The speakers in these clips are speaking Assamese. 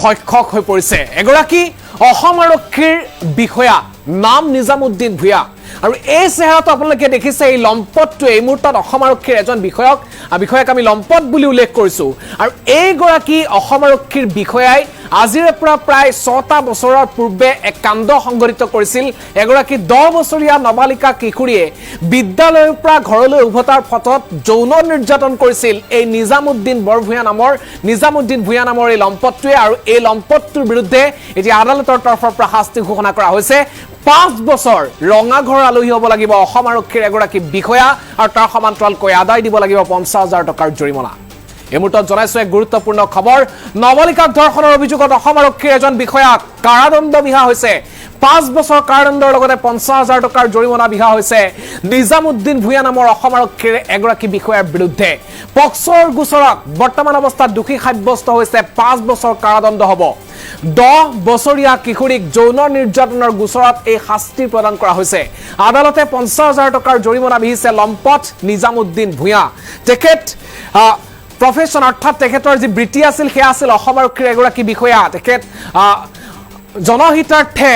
ভক্ষক হৈ পৰিছে এগৰাকী অসম আৰক্ষীৰ বিষয়া নাম নিজামুদ্দিন ভূঞা আৰু এই চেহেৰাটো আপোনালোকে দেখিছে এই লম্পটটো এই মুহূৰ্তত অসম আৰক্ষীৰ এজন বিষয়াক আমি লম্পট বুলি উল্লেখ কৰিছো আৰু এইগৰাকী অসম আৰক্ষীৰ বিষয়াই আজিৰ পৰা প্ৰায় 6টা বছৰৰ পূৰ্বে এক কাণ্ড সংঘটিত কৰিছিল এগৰাকী 10 বছৰীয়া নবালিকা কিশোৰীয়ে বিদ্যালয়ৰ পৰা ঘৰলৈ উভতাৰ পথত যৌন নিৰ্যাতন কৰিছিল এই নিজামুদ্দিন ভূঞা নামৰ এই লম্পটটোৱে আৰু এই লম্পটটোৰ বিৰুদ্ধে এতিয়া আদালতৰ তৰফৰ পৰা শাস্তি ঘোষণা কৰা হৈছে 5 বছৰ ৰঙাঘৰ আলহী হ'ব লাগিব অসম আৰক্ষীৰ এগৰাকী বিষয়া আৰু তাৰ সমান্তৰালকৈ আদায় দিব লাগিব 50,000 টকাৰ জৰিমনা এই মুহূৰ্তত জনাইছো এক গুৰুত্বপূৰ্ণ খবৰ নবালিকাক ধৰ্ষণৰ অভিযোগত অসম আৰক্ষীৰ এজন বিষয়াক কাৰাদণ্ড বিহা হৈছে 5 বছৰ কাৰাদণ্ডৰ লগতে 50,000 টকাৰ জৰিমনা বিহা হৈছে নিজামুদ্দিন ভূঞা নামৰ অসম আৰক্ষীৰ এগৰাকী বিষয়াৰ বিৰুদ্ধে পক্সৰ গোচৰত বৰ্তমান অৱস্থাত দোষী সাব্যস্ত হৈছে 5 বছৰ কাৰাদণ্ড হ'ব 10 বছৰীয়া কিশোৰীক যৌন নিৰ্যাতনৰ গোচৰত এই শাস্তি প্ৰদান কৰা হৈছে আদালতে 50,000 টকাৰ জৰিমনা বিহিছে লম্পট নিজামুদ্দিন ভূঞা তেখেত প্ৰফেশ্যন অৰ্থাৎ তেখেতৰ যি বৃত্তি আছিল সেয়া আছিল অসম আৰক্ষীৰ এগৰাকী বিষয়া তেখেত জনহিতাৰ্থে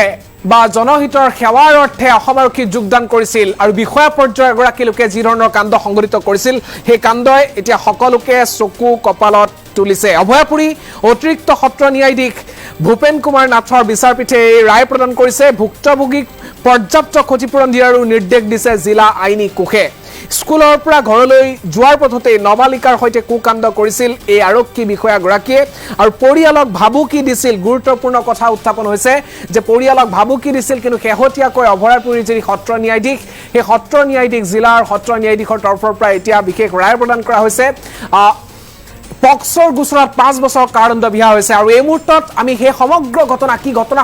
বা জনহিতৰ সেৱাৰ অৰ্থে অসম আৰক্ষীত যোগদান কৰিছিল আৰু বিষয়া পৰ্যায়ৰ এগৰাকী লোকে যি ধৰণৰ কাণ্ড সংঘটিত কৰিছিল সেই কাণ্ডই এতিয়া সকলোকে চকু কপালত তুলিছে অভয়াপুৰী অতিৰিক্ত সত্ৰ ন্যায়াধীশ ভূপেন কুমাৰ নাথৰ বিচাৰপীঠে এই ৰায় প্ৰদান কৰিছে ভুক্তভোগীক পৰ্যাপ্ত ক্ষতিপূৰণ দিয়াৰো নিৰ্দেশ দিছে জিলা আইনী কোষে স্কুলৰ পৰা ঘৰলৈ যোৱাৰ পথতে নবালিকাৰ সৈতে কুকাণ্ড কৰিছিল এই আৰক্ষী বিষয়াগৰাকীয়ে আৰু পৰিয়ালক ভাবুকি দিছিল গুৰুত্বপূৰ্ণ কথা উত্থাপন হৈছে যে পৰিয়ালক ভাবুকি দিছিল কিন্তু শেহতীয়াকৈ অভয়াপুৰীৰ যি সত্ৰ ন্যায়াধীশ সেই সত্ৰ ন্যায়াধীশ জিলাৰ সত্ৰ ন্যায়াধীশৰ তৰফৰ পৰা এতিয়া বিশেষ ৰায় প্ৰদান কৰা হৈছে পক্সৰ গোচৰত 5 বছৰ কাৰাদণ্ড বিহা হৈছে আৰু এই মুহূৰ্তত আমি সেই সমগ্ৰ ঘটনা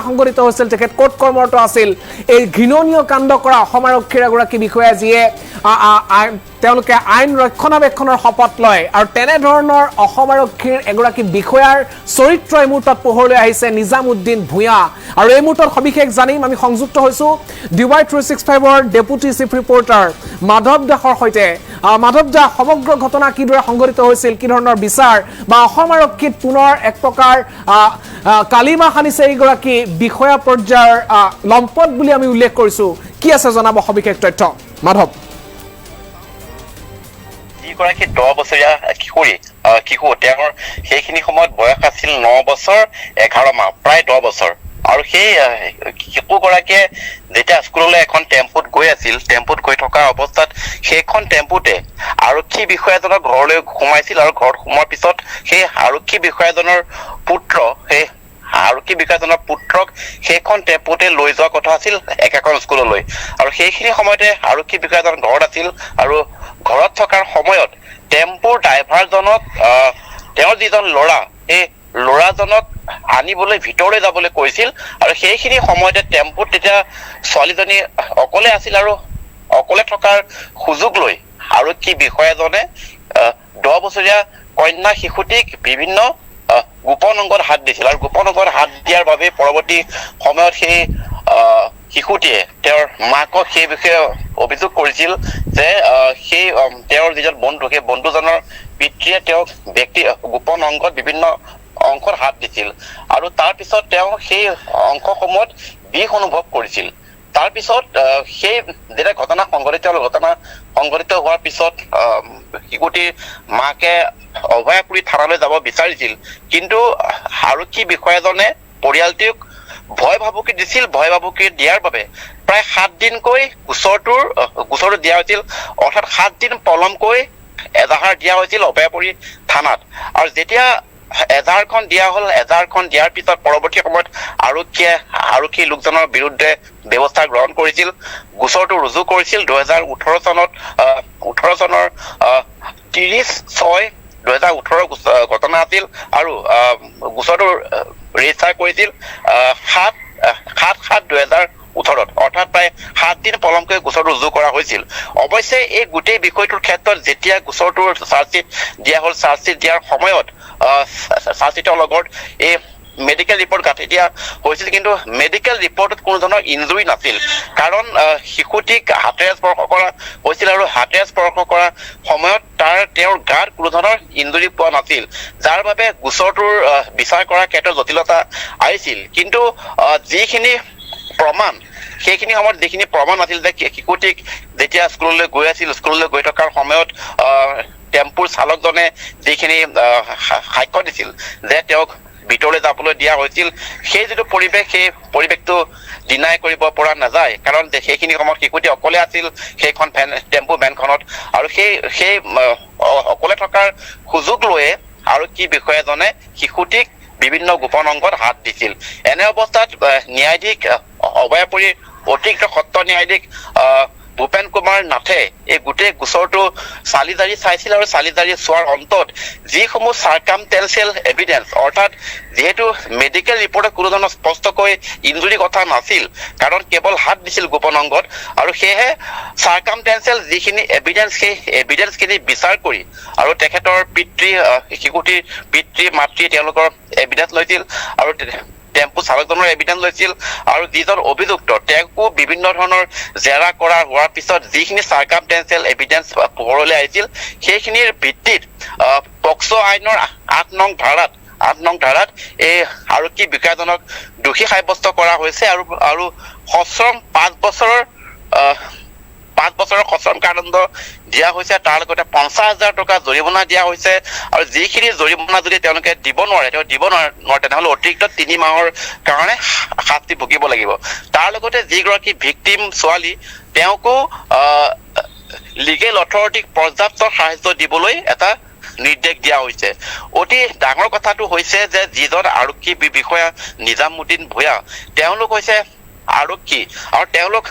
সংঘটিত হৈছিল তেখেত কোৰ্ট কৰ্মৰত আছিল এই ঘৃণনীয় কাণ্ড কৰা অসম আৰক্ষীৰ এগৰাকী বিষয়া যিয়ে তেওঁলোকে আইন ৰক্ষণাবেক্ষণৰ শপত লয় আৰু তেনেধৰণৰ অসম আৰক্ষীৰ এগৰাকী বিষয়াৰ চৰিত্ৰ এই মুহূৰ্তত পোহৰলৈ আহিছে নিজামুদ্দিন ভূঞা আৰু এই মুহূৰ্তত সবিশেষ জানিম আমি সংযুক্ত হৈছো DY 365ৰ ডেপুটি চিফ ৰিপৰ্টাৰ মাধৱ দাসৰ সৈতে মাধৱ দা সমগ্ৰ ঘটনা কিদৰে সংঘটিত হৈছিল কি ধৰণৰ বিচাৰ বা অসম আৰক্ষীত পুনৰ এক প্ৰকাৰ কালিমা খানিছে এইগৰাকী বিষয়া পৰ্যায়ৰ লম্পট বুলি আমি উল্লেখ কৰিছো কি আছে জনাব সবিশেষ তথ্য মাধৱ যিগৰাকী 10 বছৰীয়া কিশোৰ তেওঁৰ সেইখিনি সময়ত বয়স আছিল 9 বছৰ 11 মাহ প্ৰায় 10 বছৰ আৰু সেই শিশুগৰাকীয়ে যেতিয়া স্কুললৈ এখন টেম্পুত গৈ আছিল টেম্পুত গৈ থকা অৱস্থাত সেইখন টেম্পুতে আৰক্ষী বিষয়াজনৰ ঘৰলৈ সোমাইছিল আৰু ঘৰত সোমোৱাৰ পিছত সেই আৰক্ষী বিষয়াজনৰ পুত্ৰক সেইখন টেম্পুতে লৈ যোৱা কথা আছিল একেখন স্কুললৈ আৰু সেইখিনি সময়তে আৰক্ষী বিষয়াজন ঘৰত আছিল আৰু ঘৰত থকাৰ সময়ত টেম্পুৰ ড্ৰাইভাৰজনক তেওঁৰ যিজন ল'ৰা এই ল'ৰাজনক আনিবলৈ ভিতৰলৈ যাবলৈ কৈছিল আৰু সেইখিনি সময়তে টেম্পুত তেতিয়া ছোৱালীজনী অকলে আছিল আৰু অকলে থকাৰ সুযোগ লৈ আৰক্ষী বিষয়াজনে 10 বছৰীয়া কন্যা শিশুটিক বিভিন্ন গোপন অংগত হাত দিছিল আৰু গোপন অংগত হাত দিয়াৰ বাবে পৰৱৰ্তী সময়ত সেই শিশুটিয়ে তেওঁৰ মাকক সেই বিষয়ে অভিযোগ কৰিছিল যে সেই তেওঁৰ যিজন বন্ধু সেই বন্ধুজনৰ পিতৃয়ে তেওঁক গোপন অংগত বিভিন্ন অংশত হাত দিছিল আৰু তাৰ পিছত তেওঁ সেই অংশসমূহত বিষ অনুভৱ কৰিছিল তাৰ পিছত সেই যেতিয়া ঘটনা সংঘটিত হোৱাৰ পিছত শিশুটিৰ মাকে অভয়াপুৰী থানালৈ যাব বিচাৰিছিল কিন্তু আৰক্ষী বিষয়াজনে পৰিয়ালটোক ভয় ভাবুকি দিয়াৰ বাবে প্ৰায় 7 দিনকৈ গোচৰটো দিয়া হৈছিল অৰ্থাৎ 7 দিন পলমকৈ এজাহাৰ দিয়া হৈছিল অভয়াপুৰী থানাত আৰু যেতিয়া এজাহাৰখন দিয়াৰ পিছত পৰৱৰ্তী সময়ত আৰক্ষী লোকজনৰ বিৰুদ্ধে ব্যৱস্থা গ্ৰহণ কৰিছিল গোচৰটো ৰুজু কৰিছিল 2018 চনৰ 30/6/2018 ঘটনা আছিল আৰু গোচৰটো ৰেজিষ্টাৰ কৰিছিল 7/7/2018 অৰ্থাৎ প্ৰায় 7 দিন পলমকৈ গোচৰটো ৰুজু কৰা হৈছিল অৱশ্যে এই গোটেই বিষয়টোৰ ক্ষেত্ৰত যেতিয়া গোচৰটোৰ চাৰ্জশ্বিট দিয়া হ'ল চাৰ্জশ্বিট দিয়াৰ সময়ত চাৰ্জশ্বিটৰ লগত এই মেডিকেল ৰিপৰ্ট গাঁঠি দিয়া হৈছিল, কিন্তু মেডিকেল ৰিপৰ্টত কোনো ধৰণৰ ইনজুৰি নাছিল। কাৰণ শিশুটিক হাতেৰে স্পৰ্শ কৰা হৈছিল আৰু হাতেৰে স্পৰ্শ কৰা সময়ত তেওঁৰ গাত কোনো ধৰণৰ ইনজুৰি পোৱা নাছিল, যাৰ বাবে গোচৰটোৰ বিচাৰ কৰাৰ ক্ষেত্ৰত জটিলতা আহিছিল। কিন্তু যিখিনি প্ৰমাণ, সেইখিনি সময়ত যিখিনি প্ৰমাণ আছিল যে শিশুটিক যেতিয়া স্কুললৈ গৈ আছিল, স্কুললৈ গৈ থকাৰ সময়ত টেম্পুৰ চালকজনে যিখিনি সাক্ষ্য দিছিল যে তেওঁক ভিতৰলৈ যাবলৈ দিয়া হৈছিল, সেই যিটো পৰিৱেশ, সেই পৰিৱেশটো ডিনাই কৰিব পৰা নাযায়। কাৰণ সেইখিনি সময়ত শিশুটি অকলে আছিল সেইখন টেম্পু ভেনখনত, আৰু সেই অকলে থকাৰ সুযোগ লৈয়ে আৰক্ষী বিষয়াজনে শিশুটিক বিভিন্ন গোপন অংগত হাত দিছিল। এনে অৱস্থাত ন্যায়াধীশ অভয়াপুৰীৰ অতিৰিক্ত সত্ৰ ন্যায়াধীশ ভূপেন কুমাৰ নাথে এই গোটেই গোচৰটো চালি জাৰি চাইছিল, আৰু চালি জাৰি চোৱাৰ অন্তত যিসমূহ চাৰ্কামটেঞ্চিয়েল এভিডেন্স, অৰ্থাৎ যিহেতু মেডিকেল ৰিপৰ্টত কোনো ধৰণৰ স্পষ্টকৈ ইনজুৰি কথা নাছিল, কাৰণ কেৱল হাত দিছিল গোপন অংগত, আৰু সেয়েহে চাৰ্কামটেঞ্চিয়েল যিখিনি এভিডেন্স, সেই এভিডেন্সখিনি বিচাৰ কৰি আৰু তেখেতৰ শিশুটিৰ পিতৃ মাতৃ তেওঁলোকৰ এভিডেন্স লৈছিল, আৰু টেম্পু চালকজনৰ এভিডেন্স লৈছিল, আৰু যিজন অভিযুক্ত তেওঁকো বিভিন্ন ধৰণৰ জেৰা কৰা হোৱাৰ পিছত যিখিনি চাৰ্কামটেঞ্চিয়েল এভিডেন্স পোহৰলৈ আহিছিল, সেইখিনিৰ ভিত্তিত পক্সো আইনৰ ৮ নং ধাৰাত এই আৰক্ষী বিষয়াজনক দোষী সাব্যস্ত কৰা হৈছে, আৰু সশ্ৰম 5 বছৰৰ সশ্ৰম কাৰাদণ্ড দিয়া হৈছে। তাৰ লগতে 50,000 টকা জৰিমনা দিয়া হৈছে, আৰু যিখিনি জৰিমনা যদি তেওঁলোকে দিব নোৱাৰে তেনেহ'লে অতিৰিক্ত 3 মাহৰ কাৰণে শাস্তি ভুগিব লাগিব। তাৰ লগতে যিগৰাকী ভিক্টিম ছোৱালী, তেওঁকো লিগেল অথৰিটিক পৰ্যাপ্ত সাহায্য দিবলৈ এটা নিৰ্দেশ দিয়া হৈছে। অতি ডাঙৰ কথাটো হৈছে যে যিজন আৰক্ষী বিষয়া নিজামুদ্দিন ভূঞা, তেওঁলোক হৈছে আৰক্ষী আৰু তেওঁলোক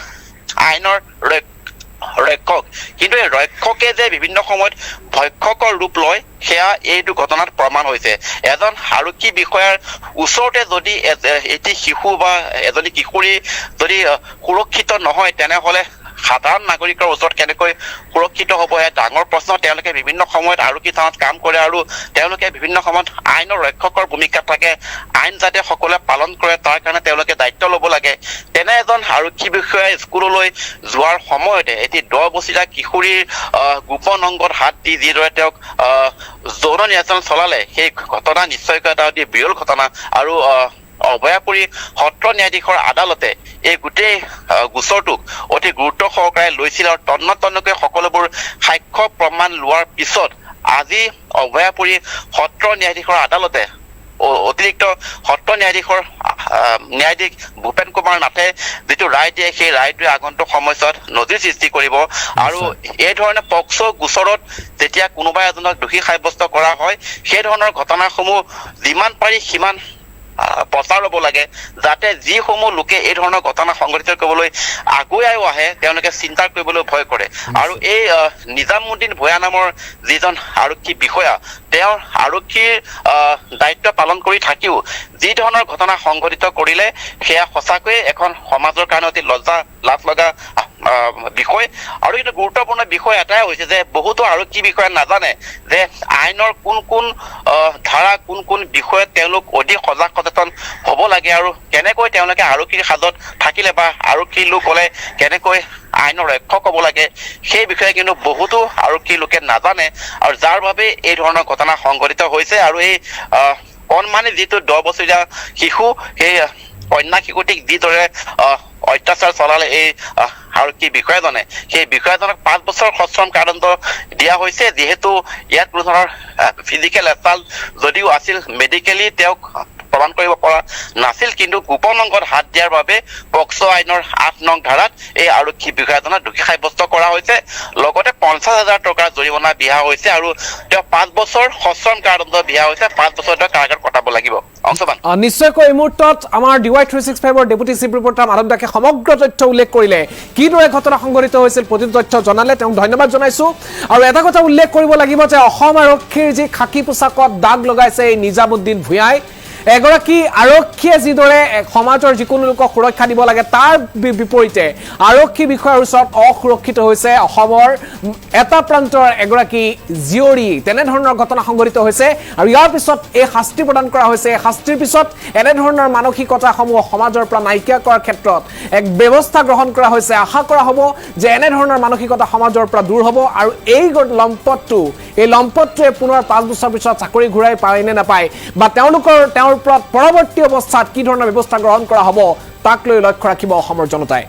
আইনৰ ৰক্ষক, কিন্তু এই ৰক্ষকে যে বিভিন্ন সময়ত ভক্ষকৰ ৰূপ লয়, সেয়া এইটো ঘটনাত প্ৰমাণ হৈছে। এজন আৰক্ষী বিষয়াৰ ওচৰতে যদি এটি শিশু বা এজনী কিশোৰী যদি সুৰক্ষিত নহয়, তেনেহ'লে সাধাৰণ নাগৰিকৰ ওচৰত কেনেকৈ সুৰক্ষিত হ'ব, এয়া ডাঙৰ প্ৰশ্ন। তেওঁলোকে বিভিন্ন সময়ত আৰক্ষী থানাত কাম কৰে, আৰু তেওঁলোকে বিভিন্ন সময়ত আইনৰ ৰক্ষকৰ ভূমিকাত থাকে। আইন যাতে সকলোৱে পালন কৰে তাৰ কাৰণে তেওঁলোকে দায়িত্ব ল'ব লাগে। তেনে এজন আৰক্ষী বিষয়াই স্কুললৈ যোৱাৰ সময়তে এটি 10 বছৰীয়া কিশোৰীৰ গোপন অংগত হাত দি যিদৰে তেওঁক যৌন নিৰ্যাতন চলালে, সেই ঘটনা নিশ্চয়কৈ এটা অতি বিৰল ঘটনা, আৰু অভয়াপুৰী সত্ৰ ন্যায়াধীশৰ আদালতে এই গোটেই গোচৰটোক অতি গুৰুত্ব সহকাৰে লৈছিল, আৰু তন্নতন্নকৈ সকলোবোৰ সাক্ষ্য প্ৰমাণ লোৱাৰ পিছত আজি অভয়াপুৰী সত্ৰ ন্যায়াধীশৰ আদালতে অতিৰিক্ত সত্ৰ ন্যায়াধীশ ভূপেন কুমাৰ নাথে যিটো ৰায় দিয়ে, সেই ৰায়টোৱে আগন্তুক সময়ছোৱাত নজিৰ সৃষ্টি কৰিব। আৰু এই ধৰণে পক্সো গোচৰত যেতিয়া কোনোবা এজনক দোষী সাব্যস্ত কৰা হয়, সেই ধৰণৰ ঘটনাসমূহ যিমান পাৰি সিমান প্ৰচাৰ ল'ব লাগে, যাতে যিসমূহ লোকে এই ধৰণৰ ঘটনা সংঘটিত কৰিবলৈ আগুৱাই আহে তেওঁলোকে চিন্তা কৰিবলৈ ভয় কৰে। আৰু এই নিজামুদ্দিন ভূঞা নামৰ যিজন আৰক্ষী বিষয়া, তেওঁৰ আৰক্ষীৰ দায়িত্ব পালন কৰি থাকিও যি ধৰণৰ ঘটনা সংঘটিত কৰিলে, সেয়া সঁচাকৈয়ে এখন সমাজৰ কাৰণে অতি লাজ লগা বিষয়। আৰু এইটো গুৰুত্বপূৰ্ণ বিষয় এটাই হৈছে যে বহুতো আৰক্ষী বিষয়া নাজানে যে আইনৰ কোন ধাৰা কোন বিষয়ত তেওঁলোক অধিক সজাগ সচেতন হ'ব লাগে, আৰু কেনেকৈ তেওঁলোকে আৰক্ষীৰ সাজত থাকিলে বা আৰক্ষী লোক হ'লে কেনেকৈ আইনৰ ৰক্ষক হ'ব লাগে, সেই বিষয়ে কিন্তু বহুতো আৰক্ষী লোকে নাজানে, আৰু যাৰ বাবে এই ধৰণৰ ঘটনা সংঘটিত হৈছে। আৰু এই কণমানি যিটো 10 বছৰীয়া শিশু, সেই কন্যা শিশুটিক যিদৰে অত্যাচাৰ চলালে এই আৰক্ষী বিষয়াজনে, সেই বিষয়াজনক 5 বছৰ সশ্ৰম কাৰাদণ্ড দিয়া হৈছে। যিহেতু ইয়াত কোনো ধৰণৰ ফিজিকেল এছাল্ট যদিও আছিল, মেডিকেলি তেওঁক প্ৰমাণ কৰিব পৰা নাছিল, কিন্তু গোপন অংগত হাত দিয়াৰ বাবে পক্সো আইনৰ 8 নং ধাৰাত এই আৰক্ষী বিষয়াজনক দোষী সাব্যস্ত কৰা হৈছে। লগতে 50,000 টকাৰ জৰিমনা বিহা হৈছে, আৰু তেওঁ 5 বছৰ সশ্ৰম কাৰাদণ্ড বিহা হৈছে। 5 বছৰ তেওঁ কাৰাগাৰ কটাব লাগিব। নিশ্চয়কৈ এই মুহূৰ্তত আমাৰ DY365ৰ ডেপুটি চিফ ৰিপৰ্টাৰ মাধৱ দাসে সমগ্ৰ তথ্য উল্লেখ কৰিলে, কিদৰে ঘটনা সংঘটিত হৈছিল, প্ৰতিটো তথ্য জনালে, তেওঁক ধন্যবাদ জনাইছো। আৰু এটা কথা উল্লেখ কৰিব লাগিব যে অসম আৰক্ষীৰ যি খাকী পোছাকত দাগ লগাইছে এই নিজামুদ্দিন ভূঞাই, এগৰাকী আৰক্ষীয়ে যিদৰে সমাজৰ যিকোনো লোকক সুৰক্ষা দিব লাগে তাৰ বিপৰীতে আৰক্ষী বিষয়াৰ ওচৰত অসুৰক্ষিত হৈছে অসমৰ এটা প্ৰান্তৰ এগৰাকী জীয়ৰী তেনেধৰণৰ ঘটনা সংঘটিত হৈছে আৰু ইয়াৰ পিছত এই শাস্তি প্ৰদান কৰা হৈছে শাস্তিৰ পিছত এনেধৰণৰ মানসিকতাসমূহ সমাজৰ পৰা নাইকিয়া কৰাৰ ক্ষেত্ৰত এক ব্যৱস্থা গ্ৰহণ কৰা হৈছে আশা কৰা হ'ব যে এনেধৰণৰ মানসিকতা সমাজৰ পৰা দূৰ হ'ব আৰু এই লম্পটটোৱে পুনৰ 5 বছৰ পিছত চাকৰি ঘূৰাই পায় নে নাপায় বা তেওঁৰ ওপৰত পৰৱৰ্তী অৱস্থাত কি ধৰণৰ ব্যৱস্থা গ্ৰহণ কৰা হ'ব তাক লৈ লক্ষ্য ৰাখিব অসমৰ জনতাই।